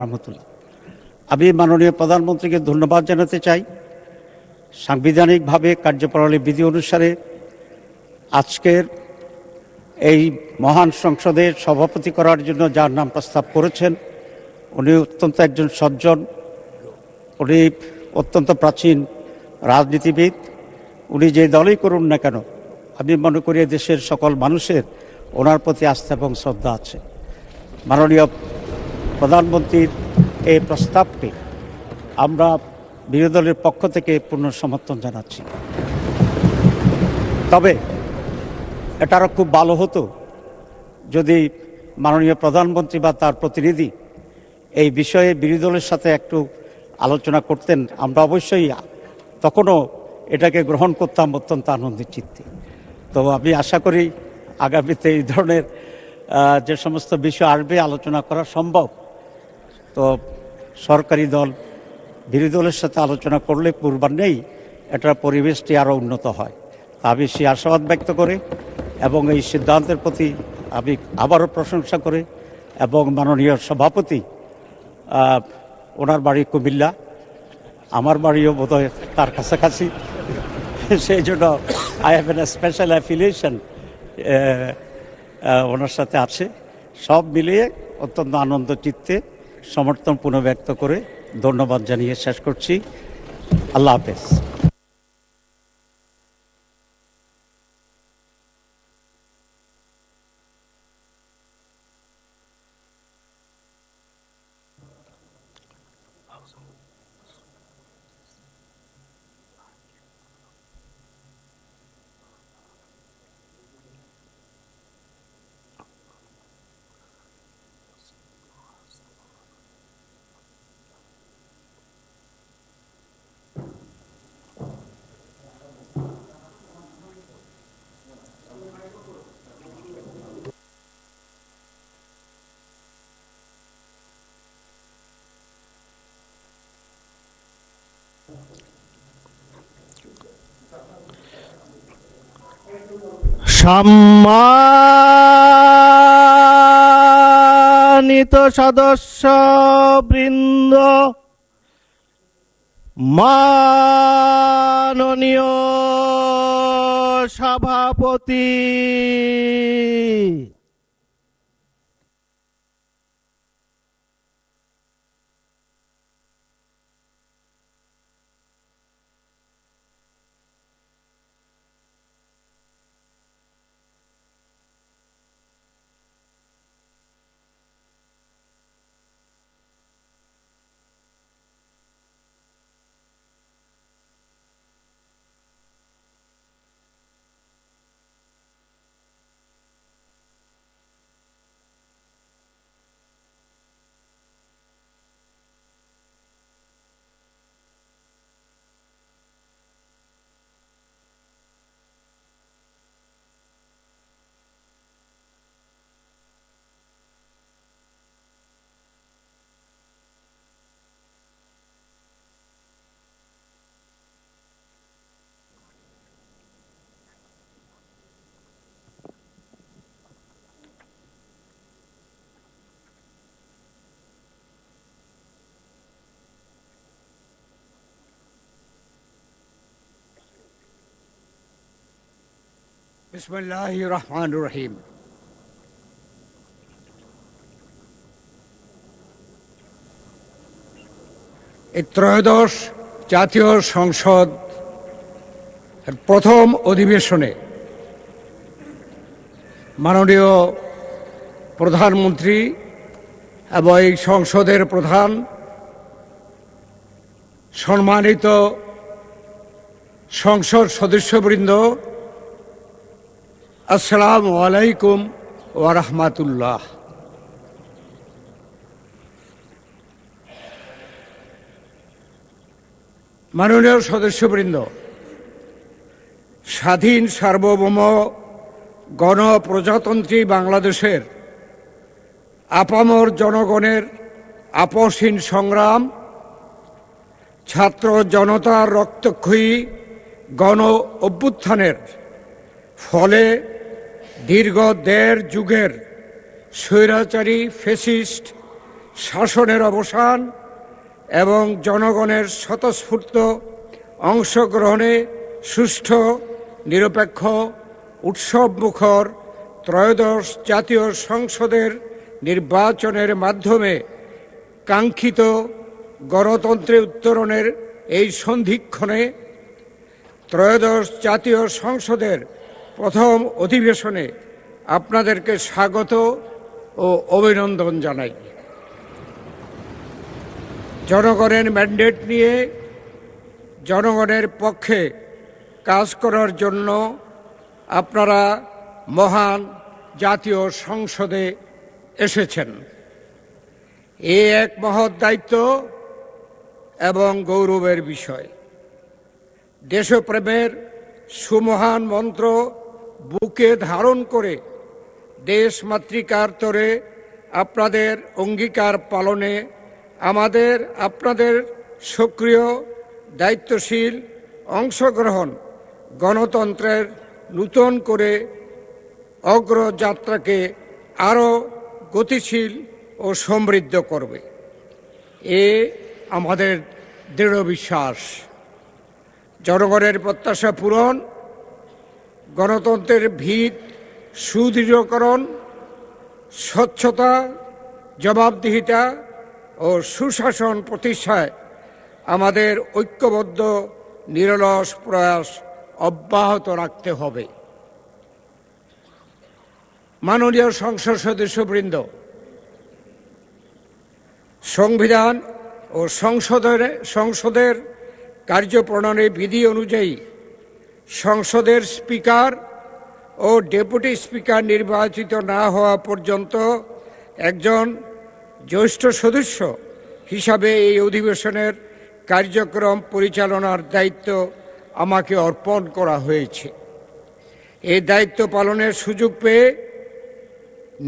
রহমতুল্লাহ। আমি মাননীয় প্রধানমন্ত্রীকে ধন্যবাদ জানাতে চাই। সাংবিধানিকভাবে কার্যপ্রণালী বিধি অনুসারে আজকের এই মহান সংসদের সভাপতি করার জন্য যার নাম প্রস্তাব করেছেন, উনি অত্যন্ত একজন সজ্জন, উনি অত্যন্ত প্রাচীন রাজনীতিবিদ। উনি যে দলই করুন না কেন, আমি মনে করি দেশের সকল মানুষের ওনার প্রতি আস্থা এবং শ্রদ্ধা আছে। মাননীয় প্রধানমন্ত্রীর এই প্রস্তাবকে আমরা বিরোধী দলের পক্ষ থেকে পূর্ণ সমর্থন জানাচ্ছি। তবে এটা আরও খুব ভালো হতো যদি মাননীয় প্রধানমন্ত্রী বা তার প্রতিনিধি এই বিষয়ে বিরোধী দলের সাথে একটু আলোচনা করতেন। আমরা অবশ্যই তখনও এটাকে গ্রহণ করতাম অত্যন্ত আনন্দের চিত্তে। তো আমি আশা করি আগামীতে এই ধরনের যে সমস্ত বিষয় আসবে আলোচনা করা সম্ভব। তো সরকারি দল বিরোধী দলের সাথে আলোচনা করলে পূর্বান্নেই এটার পরিবেশটি আরও উন্নত হয়। আমি সেই আশাবাদ ব্যক্ত করে এবং এই সিদ্ধান্তের প্রতি আমি আবারও প্রশংসা করে এবং মাননীয় সভাপতি, ওনার বাড়ি কুমিল্লা, আমার বাড়িও বোধহয় তার কাছাকাছি, সেই জন্য I have an special affiliation ওনার সাথে আছে। সব মিলিয়ে অত্যন্ত আনন্দ চিত্তে সমর্থন পুনঃব্যক্ত করে ধন্যবাদ জানিয়ে শেষ করছি। আল্লাহ হাফেজ। সম্মানিত সদস্য বৃন্দ, মাননীয় সভাপতি, বিসমিল্লাহির রহমানির রহিম। এই ত্রয়োদশ জাতীয় সংসদ প্রথম অধিবেশনে মাননীয় প্রধানমন্ত্রী এবং এই সংসদের প্রধান, সম্মানিত সংসদ সদস্যবৃন্দ, আসসালামু আলাইকুম ওয়া রাহমাতুল্লাহ। মাননীয় সদস্যবৃন্দ, স্বাধীন সার্বভৌম গণপ্রজাতন্ত্রী বাংলাদেশের আপামর জনগণের আপসহীন সংগ্রাম, ছাত্র জনতার রক্তক্ষয়ী গণ অভ্যুত্থানের ফলে দীর্ঘ ১.৫ যুগের স্বৈরাচারী ফ্যাসিস্ট শাসনের অবসান এবং জনগণের স্বতঃস্ফূর্ত অংশগ্রহণে সুষ্ঠু, নিরপেক্ষ, উৎসবমুখর ত্রয়োদশ জাতীয় সংসদের নির্বাচনের মাধ্যমে কাঙ্ক্ষিত গণতন্ত্রে উত্তরণের এই সন্ধিক্ষণে ত্রয়োদশ জাতীয় সংসদের প্রথম অধিবেশনে আপনাদেরকে স্বাগত ও অভিনন্দন জানাই। জনগণের ম্যান্ডেট নিয়ে জনগণের পক্ষে কাজ করার জন্য আপনারা মহান জাতীয় সংসদে এসেছেন। এ এক মহৎ দায়িত্ব এবং গৌরবের বিষয়। দেশপ্রেমের সুমহান মন্ত্র বুকে ধারণ করে দেশ মাতৃকার তরে আপনাদের অঙ্গীকার পালনে আপনাদের সক্রিয় দায়িত্বশীল অংশগ্রহণ গণতন্ত্রের নূতন করে অগ্রযাত্রাকে আরও গতিশীল ও সমৃদ্ধ করবে, এ আমাদের দৃঢ় বিশ্বাস। জনগণের প্রত্যাশা পূরণ, গণতন্ত্রের ভিত সুদৃঢ়করণ, স্বচ্ছতা, জবাবদিহিতা ও সুশাসন প্রতিষ্ঠায় আমাদের ঐক্যবদ্ধ নিরলস প্রয়াস অব্যাহত রাখতে হবে। মাননীয় সংসদ সদস্যবৃন্দ, সংবিধান ও সংসদের কার্যপ্রণালী বিধি অনুযায়ী সংসদের স্পিকার ও ডেপুটি স্পিকার নির্বাচিত না হওয়া পর্যন্ত একজন জ্যেষ্ঠ সদস্য হিসাবে এই অধিবেশনের কার্যক্রম পরিচালনার দায়িত্ব আমাকে অর্পণ করা হয়েছে। এই দায়িত্ব পালনের সুযোগ পেয়ে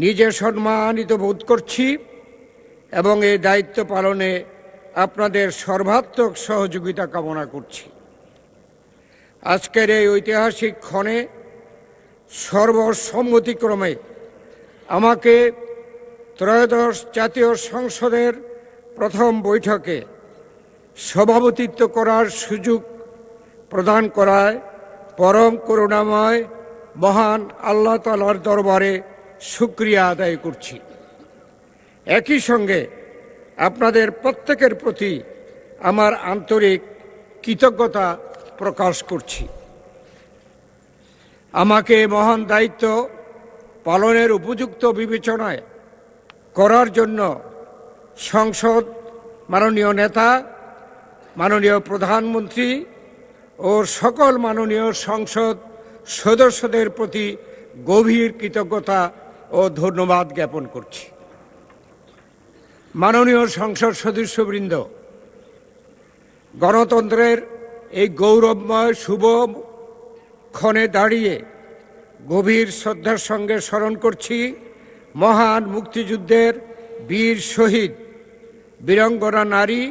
নিজে সম্মানিত বোধ করছি এবং এই দায়িত্ব পালনে আপনাদের সর্বাত্মক সহযোগিতা কামনা করছি। আজকের এই ঐতিহাসিক ক্ষণে সর্বসম্মতিক্রমে আমাকে ত্রয়োদশ জাতীয় সংসদের প্রথম বৈঠকে সভাপতিত্ব করার সুযোগ প্রদান করায় পরম করুণাময় মহান আল্লাহ তাআলার দরবারে শুকরিয়া আদায় করছি। একই সঙ্গে আপনাদের প্রত্যেকের প্রতি আমার আন্তরিক কৃতজ্ঞতা প্রকাশ করছি। আমাকে মহান দায়িত্ব পালনের উপযুক্ত বিবেচনায় করার জন্য সংসদ, মাননীয় নেতা, মাননীয় প্রধানমন্ত্রী ও সকল মাননীয় সংসদ সদস্যদের প্রতি গভীর কৃতজ্ঞতা ও ধন্যবাদ জ্ঞাপন করছি। মাননীয় সংসদ সদস্যবৃন্দ, গণতন্ত্রের এই গৌরবময় শুভ ক্ষণে দাঁড়িয়ে গভীর শ্রদ্ধার সঙ্গে স্মরণ করছি মহান মুক্তিযুদ্ধের বীর শহীদ, বীরাঙ্গনা নারী,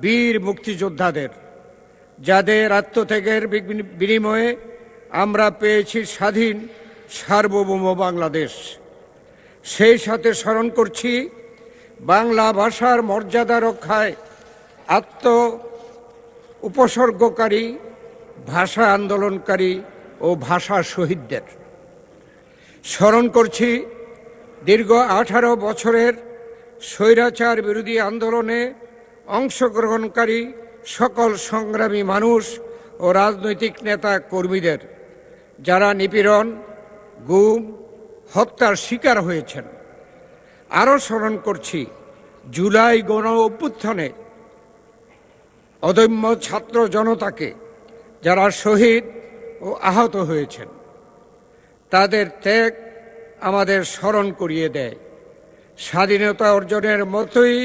বীর মুক্তিযোদ্ধাদের, যাদের আত্মত্যাগের বিনিময়ে আমরা পেয়েছি স্বাধীন সার্বভৌম বাংলাদেশ। সেই সাথে স্মরণ করছি বাংলা ভাষার মর্যাদা রক্ষায় উপসর্গকারী, ভাষা আন্দোলনকারী ও ভাষা শহীদদের। স্মরণ করছি দীর্ঘ 18 বছরের স্বৈরাচার বিরোধী আন্দোলনে অংশগ্রহণকারী সকল সংগ্রামী মানুষ ও রাজনৈতিক নেতা কর্মীদের, যারা নিপীড়ন, গুম, হত্যার শিকার হয়েছেন। আরও স্মরণ করছি জুলাই গণ অভ্যুত্থানে অদম্য ছাত্র জনতাকে, যারা শহীদ ও আহত হয়েছেন। তাদের ত্যাগ আমাদের স্মরণ করিয়ে দেয় স্বাধীনতা অর্জনের মতোই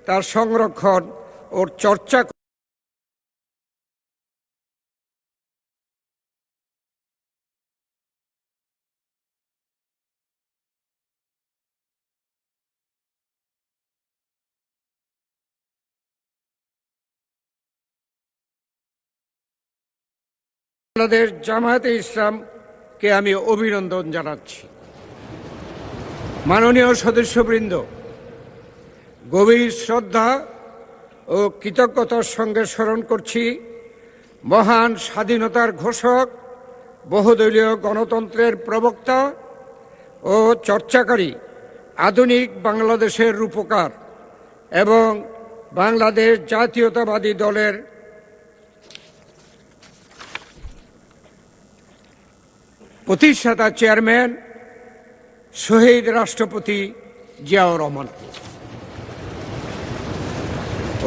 তার সংরক্ষণ ও চর্চা বাংলাদেশ জামায়াতে ইসলামকে আমি অভিনন্দন জানাচ্ছি। মাননীয় সদস্যবৃন্দ, গভীর শ্রদ্ধা ও কৃতজ্ঞতার সঙ্গে স্মরণ করছি মহান স্বাধীনতার ঘোষক, বহুদলীয় গণতন্ত্রের প্রবক্তা ও চর্চাকারী, আধুনিক বাংলাদেশের রূপকার এবং বাংলাদেশ জাতীয়তাবাদী দলের প্রতিষ্ঠাতা চেয়ারম্যান শহীদ রাষ্ট্রপতি জিয়াউর রহমান।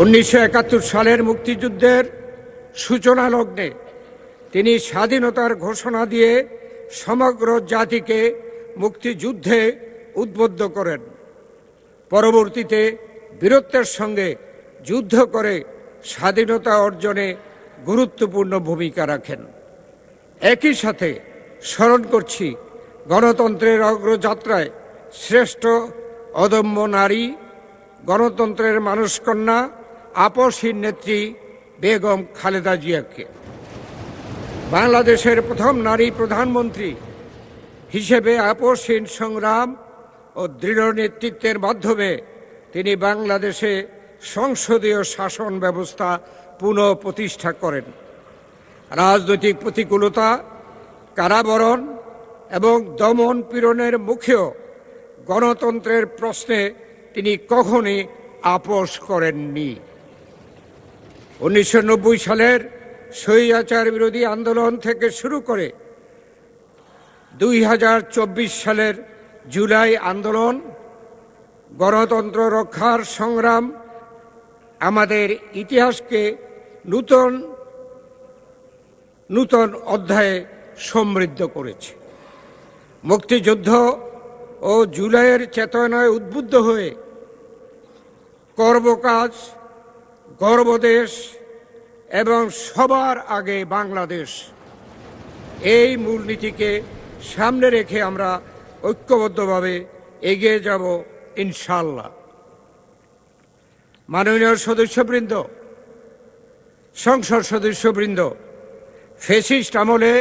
1971 সালের মুক্তিযুদ্ধের সূচনা লগ্নে তিনি স্বাধীনতার ঘোষণা দিয়ে সমগ্র জাতিকে মুক্তিযুদ্ধে উদ্বুদ্ধ করেন। পরবর্তীতে বীরত্বের সঙ্গে যুদ্ধ করে স্বাধীনতা অর্জনে গুরুত্বপূর্ণ ভূমিকা রাখেন। একই সাথে স্মরণ করছি গণতন্ত্রের অগ্রযাত্রায় শ্রেষ্ঠ অদম্য নারী, গণতন্ত্রের মানসকন্যা, আপসহীন নেত্রী বেগম খালেদা জিয়াকে। বাংলাদেশের প্রথম নারী প্রধানমন্ত্রী হিসেবে আপসহীন সংগ্রাম ও দৃঢ় নেতৃত্বের মাধ্যমে তিনি বাংলাদেশে সংসদীয় শাসন ব্যবস্থা পুনঃপ্রতিষ্ঠা করেন। রাজনৈতিক প্রতিকূলতা, কারাবরণ এবং দমন পীড়নের মুখেও গণতন্ত্রের প্রশ্নে তিনি কখনই আপোষ করেননি। 1990 সালের স্বৈরাচার বিরোধী আন্দোলন থেকে শুরু করে 2024 সালের জুলাই আন্দোলন, গণতন্ত্র রক্ষার সংগ্রাম আমাদের ইতিহাসকে নূতন অধ্যায়ে সমৃদ্ধ করেছে। মুক্তিযুদ্ধ ও জুলাইয়ের চেতনায় উদ্বুদ্ধ হয়ে কর্মকাজ, গর্বদেশ এবং সবার আগে বাংলাদেশ, এই মূলনীতিকে সামনে রেখে আমরা ঐক্যবদ্ধভাবে এগিয়ে যাব ইনশাআল্লাহ। মাননীয় সদস্যবৃন্দ, সংসদ সদস্যবৃন্দ, ফ্যাসিস্ট আমলে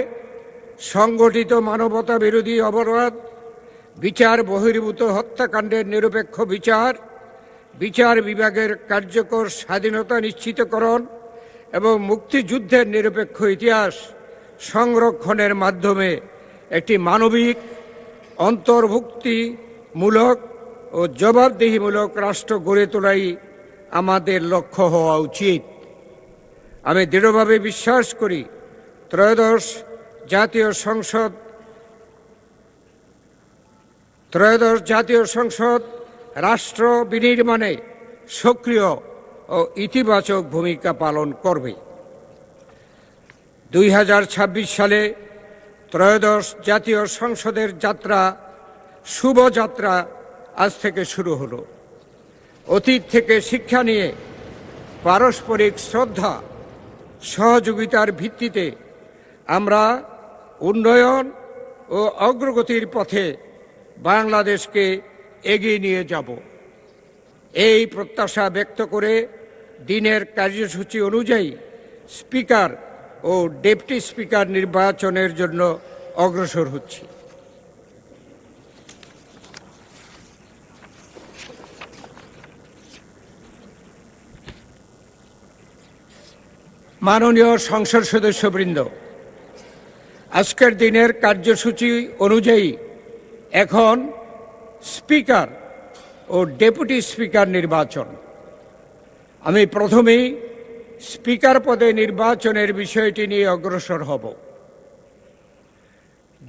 সংগঠিত মানবতা বিরোধী অপরাধ, বিচার বহির্ভূত হত্যাকাণ্ডের নিরপেক্ষ বিচার বিভাগের কার্যকর স্বাধীনতা নিশ্চিতকরণ এবং মুক্তিযুদ্ধের নিরপেক্ষ ইতিহাস সংরক্ষণের মাধ্যমে একটি মানবিক, অন্তর্ভুক্তিমূলক ও জবাবদিহিমূলক রাষ্ট্র গড়ে তোলাই আমাদের লক্ষ্য হওয়া উচিত। আমি দৃঢ়ভাবে বিশ্বাস করি ত্রয়োদশ জাতীয় সংসদ রাষ্ট্র বিনির্মাণে সক্রিয় ও ইতিবাচক ভূমিকা পালন করবে। 2026 সালে ত্রয়োদশ জাতীয় সংসদের শুভযাত্রা আজ থেকে শুরু হলো। অতীত থেকে শিক্ষা নিয়ে পারস্পরিক শ্রদ্ধা, সহযোগিতার ভিত্তিতে আমরা উন্নয়ন ও অগ্রগতির পথে বাংলাদেশকে এগিয়ে নিয়ে যাব। এই প্রত্যাশা ব্যক্ত করে দিনের কার্যসূচি অনুযায়ী স্পিকার ও ডেপুটি স্পিকার নির্বাচনের জন্য অগ্রসর হচ্ছি। মাননীয় সংসদ সদস্যবৃন্দ, আজকের দিনের কার্যসূচি অনুযায়ী এখন স্পিকার ও ডেপুটি স্পিকার নির্বাচন। আমি প্রথমেই স্পিকার পদে নির্বাচনের বিষয়টি নিয়ে অগ্রসর হব।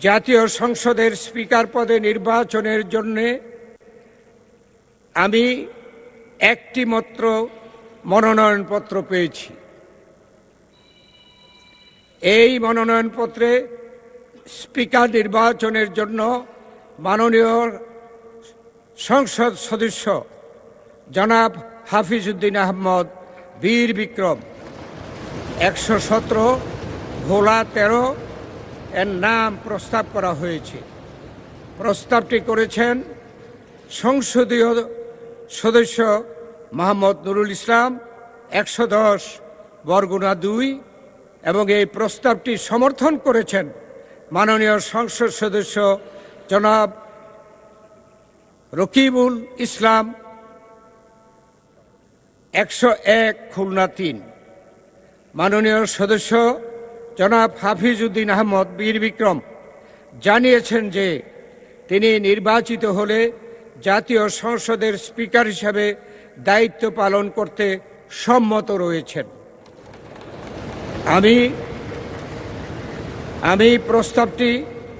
জাতীয় সংসদের স্পিকার পদে নির্বাচনের জন্য আমি একটি মাত্র মনোনয়নপত্র পেয়েছি। এই মনোনয়নপত্রে স্পিকার নির্বাচনের জন্য মাননীয় সংসদ সদস্য জনাব হাফিজউদ্দিন আহমদ বীর বিক্রম 117 ভোলা 13 এর নাম প্রস্তাব করা হয়েছে। প্রস্তাবটি করেছেন সংসদীয় সদস্য মোহাম্মদ নুরুল ইসলাম 110 বরগুনা 2 এবং এই প্রস্তাবটি সমর্থন করেছেন মাননীয় সংসদ সদস্য জনাব রকিবুল ইসলাম 101 খুলনা 3। মাননীয় সদস্য জনাব হাফিজউদ্দিন আহমদ বীর বিক্রম জানিয়েছেন যে তিনি নির্বাচিত হলে জাতীয় সংসদের স্পিকার হিসাবে দায়িত্ব পালন করতে সম্মত রয়েছেন। আমি প্রস্তাবটি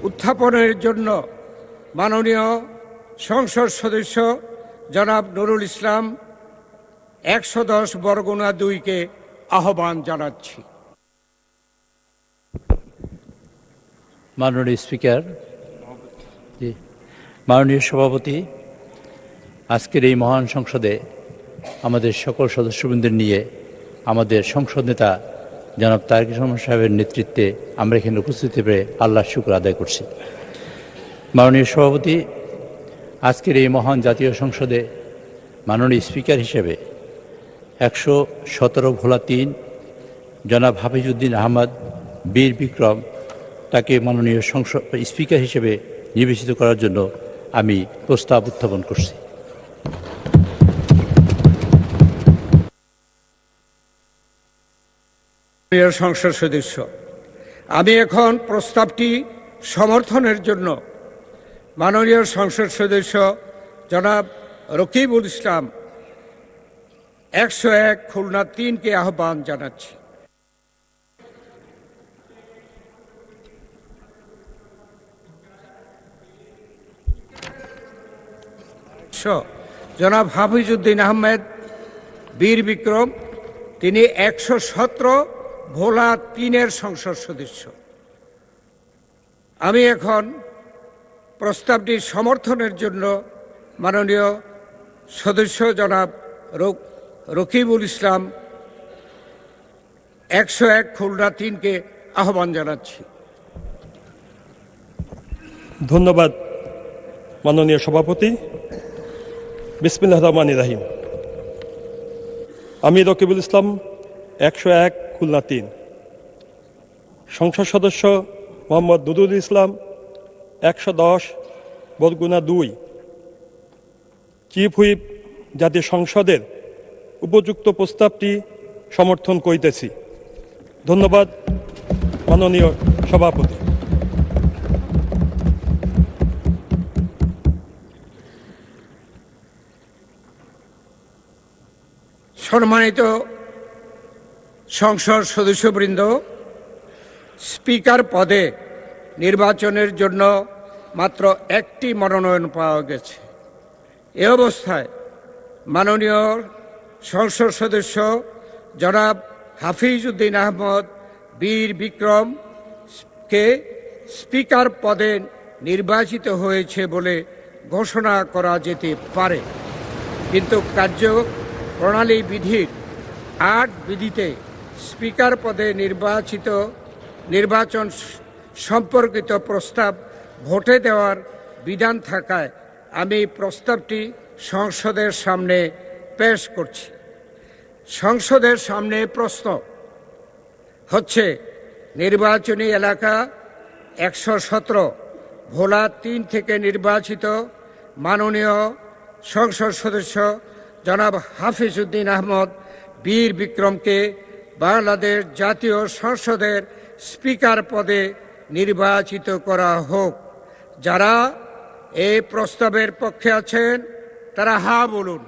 উত্থাপনের জন্য মাননীয় সংসদ সদস্য জনাব নুরুল ইসলাম 110 বরগুনা 2-কে আহ্বান জানাচ্ছি। মাননীয় স্পিকার, মাননীয় সভাপতি, আজকের এই মহান সংসদে আমাদের সকল সদস্যবৃন্দের নিয়ে আমাদের সংসদ নেতা জনাব তারেক রহমান সাহেবের নেতৃত্বে আমরা এখানে উপস্থিত পেরে আল্লাহর শুকর আদায় করছি। মাননীয় সভাপতি, আজকের এই মহান জাতীয় সংসদে মাননীয় স্পিকার হিসেবে 117 ভোলা 3 জনাব হাফিজউদ্দিন আহমদ বীর বিক্রম তাকে মাননীয় স্পিকার হিসেবে নির্বাচিত করার জন্য আমি প্রস্তাব উত্থাপন করছি। সংসদ সদস্য, আমি এখন প্রস্তাবটি সমর্থনের জন্য মাননীয় সংসদ সদস্য জনাব রকিবুল ইসলাম 101 খুলনা 3-কে আহ্বান জানাচ্ছি। জনাব হাফিজউদ্দিন আহমেদ বীর বিক্রম, তিনি 117 ভোলা 3-এর সংসদ সদস্য। আমি এখন প্রস্তাবটি সমর্থনের জন্য মাননীয় সদস্য জনাব রকিবুল ইসলাম 101 খুলনা 3-কে আহ্বান জানাচ্ছি। ধন্যবাদ মাননীয় সভাপতি। বিসমিল্লাহির রহমানির রহিম। আমি রকিবুল ইসলাম 101 খুলনা 3, সংসদ সদস্য মোহাম্মদ নুরুল ইসলাম 110 বরগুনা 2, চিফ হুইপ জাতীয় সংসদের উপযুক্ত প্রস্তাবটি সমর্থন করিতেছি। ধন্যবাদ মাননীয় সভাপতি। সম্মানিত সংসদ সদস্যবৃন্দ, স্পিকার পদে নির্বাচনের জন্য মাত্র একটি মনোনয়ন পাওয়া গেছে। এ অবস্থায় মাননীয় সংসদ সদস্য জনাব হাফিজউদ্দিন আহমদ বীর বিক্রমকে স্পিকার পদে নির্বাচিত হয়েছে বলে ঘোষণা করা যেতে পারে, কিন্তু কার্যপ্রণালী বিধির 8 বিধিতে স্পিকার পদে নির্বাচন সম্পর্কিত প্রস্তাব ভোটে দেওয়ার বিধান থাকায় আমি প্রস্তাবটি সংসদের সামনে পেশ করছি। সংসদের সামনে প্রশ্ন হচ্ছে, নির্বাচনী এলাকা 117 ভোলা 3 থেকে নির্বাচিত মাননীয় সংসদ সদস্য জনাব হাফিজউদ্দিন আহমদ বীর বিক্রমকে বাংলাদেশ জাতীয় সংসদের স্পিকার পদে নির্বাচিত করা হোক। যারা এই প্রস্তাবের পক্ষে আছেন তারা হা বলুন।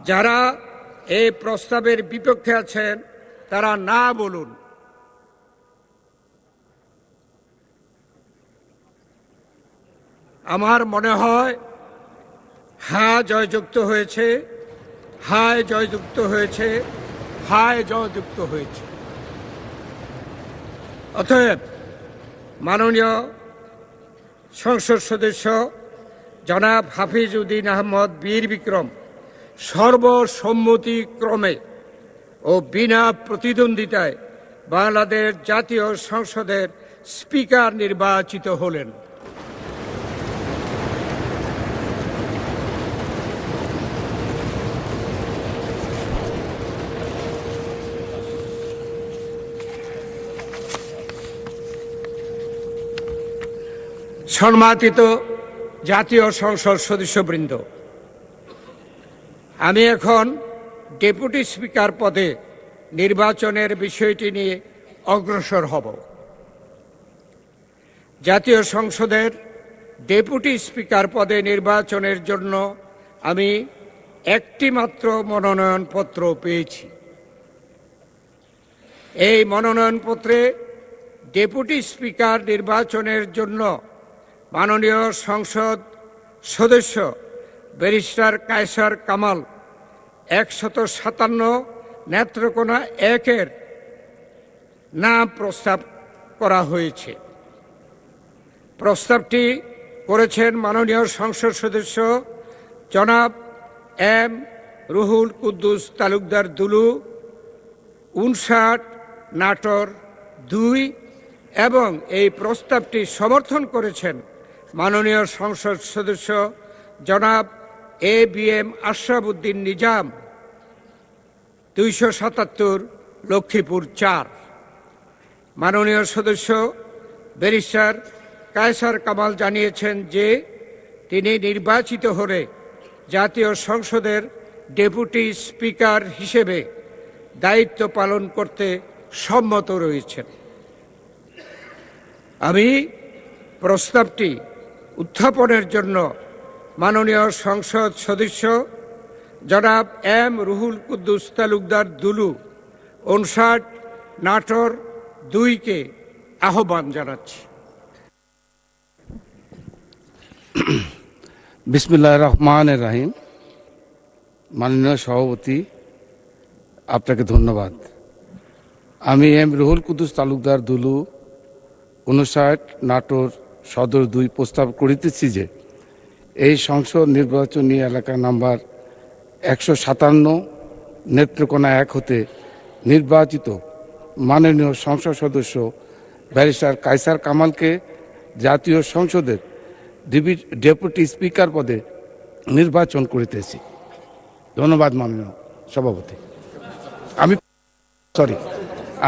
যারা এই প্রস্তাবের বিপক্ষে আছেন তারা না বলুন। আমার মনে হয় হা জয়যুক্ত হয়েছে, হায় জয়যুক্ত হয়েছে, হায় জয়যুক্ত হয়েছে। অতএব মাননীয় সংসদ সদস্য জনাব হাফিজ উদ্দিন আহমদ বীর বিক্রম সর্বসম্মতিক্রমে ও বিনা প্রতিদ্বন্দ্বিতায় বাংলাদেশ জাতীয় সংসদের স্পিকার নির্বাচিত হলেন। সম্মানিত জাতীয় সংসদ সদস্যবৃন্দ, আমি এখন ডেপুটি স্পিকার পদে নির্বাচনের বিষয়টি নিয়ে অগ্রসর হব। জাতীয় সংসদের ডেপুটি স্পিকার পদে নির্বাচনের জন্য আমি একটি মাত্র মনোনয়নপত্র পেয়েছি। এই মনোনয়নপত্রে ডেপুটি স্পিকার নির্বাচনের জন্য মাননীয় সংসদ সদস্য ব্যারিস্টার কায়সার কামাল 157 নেত্রকোনা 1-এর নাম প্রস্তাব করা হয়েছে। প্রস্তাবটি করেছেন মাননীয় সংসদ সদস্য জনাব এম রুহুল কুদ্দুস তালুকদার দুলু, 59 নাটোর 2, এবং এই প্রস্তাবটি সমর্থন করেছেন মাননীয় সংসদ সদস্য জনাব ABM আশরাফ উদ্দিন নিজাম, 277 লক্ষ্মীপুর 4। মাননীয় সদস্য ব্যারিস্টার কায়সার কামাল জানিয়েছেন যে তিনি নির্বাচিত হলে জাতীয় সংসদের ডেপুটি স্পিকার হিসেবে দায়িত্ব পালন করতে সম্মত রয়েছেন। আমি প্রস্তাবটি উত্থাপনের জন্য মাননীয় সংসদ সদস্য জনাব এম রুহুল কুদ্দুস তালুকদার দুলু, 59 নাটোর 2-কে আহ্বান জানাচ্ছি। বিসমিল্লাহির রহমানির রহিম। মাননীয় সভাপতি, আপনাকে ধন্যবাদ। আমি এম রুহুল কুদ্দুস তালুকদার দুলু, 59 নাটোর সদর 2 প্রস্তাব করিতেছি যে এই সংসদ নির্বাচনী এলাকা নাম্বার 157 নেত্রকোনা 1 হতে নির্বাচিত মাননীয় সংসদ সদস্য ব্যারিস্টার কায়সার কামালকে জাতীয় সংসদের ডেপুটি স্পিকার পদে নির্বাচন করিতেছি। ধন্যবাদ মাননীয় সভাপতি।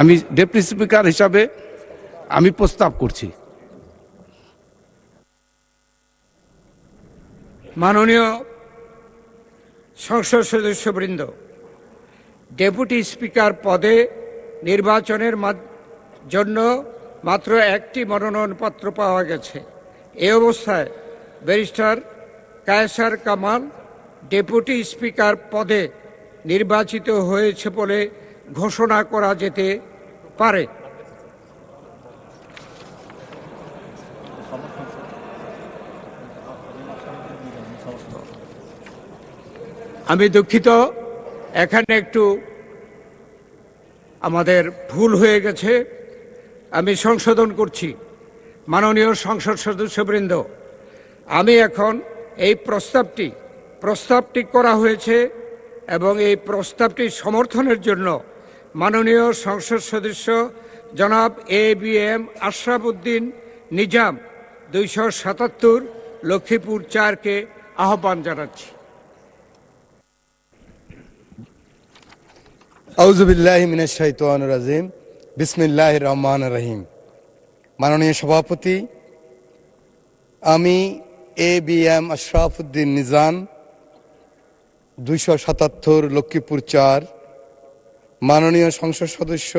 আমি ডেপুটি স্পিকার হিসাবে আমি প্রস্তাব করছি। মাননীয় সংসদ সদস্যবৃন্দ, ডেপুটি স্পিকার পদে নির্বাচনের জন্য মাত্র একটি মনোনয়নপত্র পাওয়া গেছে। এই অবস্থায় barrister Kaiser Kamal deputy speaker পদে নির্বাচিত হয়েছে বলে ঘোষণা করা যেতে পারে। আমি দুঃখিত, এখানে একটু আমাদের ভুল হয়ে গেছে, আমি সংশোধন করছি। মাননীয় সংসদ সদস্যবৃন্দ, আমি এখন এই প্রস্তাবটি করা হয়েছে এবং এই প্রস্তাবটি সমর্থনের জন্য মাননীয় সংসদ সদস্য জনাব ABM আশরাফ উদ্দিন নিজাম, 277 লক্ষ্মীপুর 4-কে আহ্বান জানাচ্ছি। আউযুবিল্লাহি মিনাশ শাইতানির রাজিম। বিসমিল্লাহির রহমানির রহিম। মাননীয় সভাপতি, আমি ABM আশরাফ উদ্দিন নিজাম, 277 লক্ষ্মীপুর 4, মাননীয় সংসদ সদস্য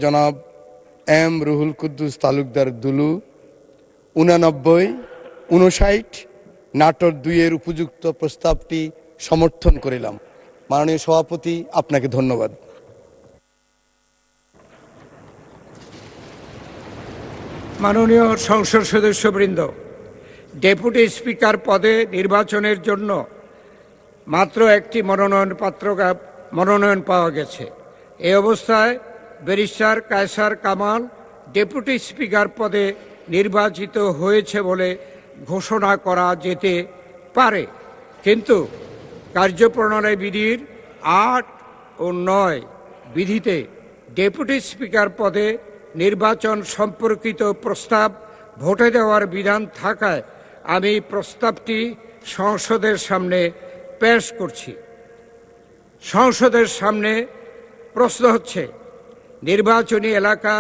জনাব এম রুহুল কুদ্দুস তালুকদার দুলু, 59 নাটোর 2-এর উপযুক্ত প্রস্তাবটি সমর্থন করিলাম। মাননীয় সভাপতি, আপনাকে ধন্যবাদ। মাননীয় সংসদ সদস্যবৃন্দ, ডেপুটি স্পিকার পদে নির্বাচনের জন্য মাত্র একটি মনোনয়ন পাওয়া গেছে। এই অবস্থায় barrister Kaiser Kamal deputy speaker পদে নির্বাচিত হয়েছে বলে ঘোষণা করা যেতে পারে, কিন্তু কার্যপ্রণালী বিধির 8 ও 9 বিধিতে ডেপুটি স্পিকার পদে নির্বাচন সম্পর্কিত প্রস্তাব ভোটে দেওয়ার বিধান থাকায় আমি প্রস্তাবটি সংসদের সামনে পেশ করছি। সংসদের সামনে প্রশ্ন হচ্ছে, নির্বাচনী এলাকা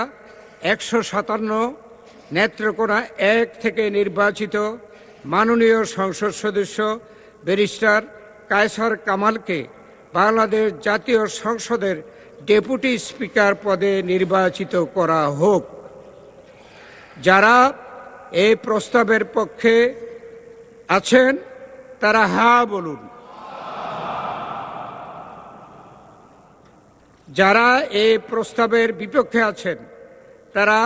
157 নেত্রকোনা 1 থেকে নির্বাচিত মাননীয় সংসদ সদস্য ব্যারিস্টার কায়সার কামালকে বাংলাদেশ জাতীয় সংসদের ডেপুটি স্পিকার পদে নির্বাচিত করা হোক। যারা এই প্রস্তাবের পক্ষে আছেন তারা হ্যাঁ বলুন। যারা এই প্রস্তাবের বিপক্ষে আছেন তারা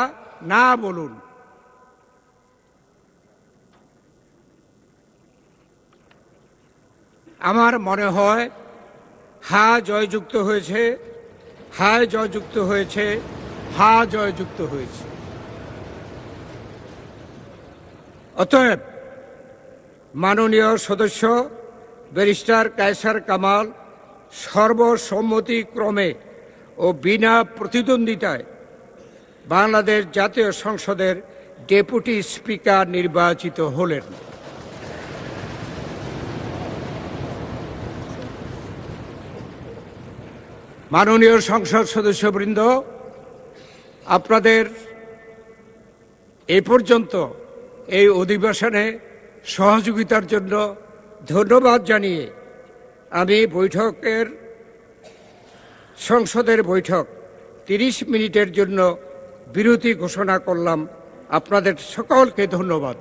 না বলুন। আমার মনে হয় হা জয়যুক্ত হয়েছে, হায় জয়যুক্ত হয়েছে, হা জয়যুক্ত হয়েছে। অতএব মাননীয় সদস্য ব্যারিস্টার কায়সার কামাল সর্বসম্মতিক্রমে ও বিনা প্রতিদ্বন্দ্বিতায় বাংলাদেশ জাতীয় সংসদের ডেপুটি স্পিকার নির্বাচিত হলেন। মাননীয় সংসদ সদস্যবৃন্দ, আপনাদের এ পর্যন্ত এই অধিবেশনে সহযোগিতার জন্য ধন্যবাদ জানিয়ে আমি সংসদের বৈঠক 30 মিনিটের জন্য বিরতি ঘোষণা করলাম। আপনাদের সকলকে ধন্যবাদ।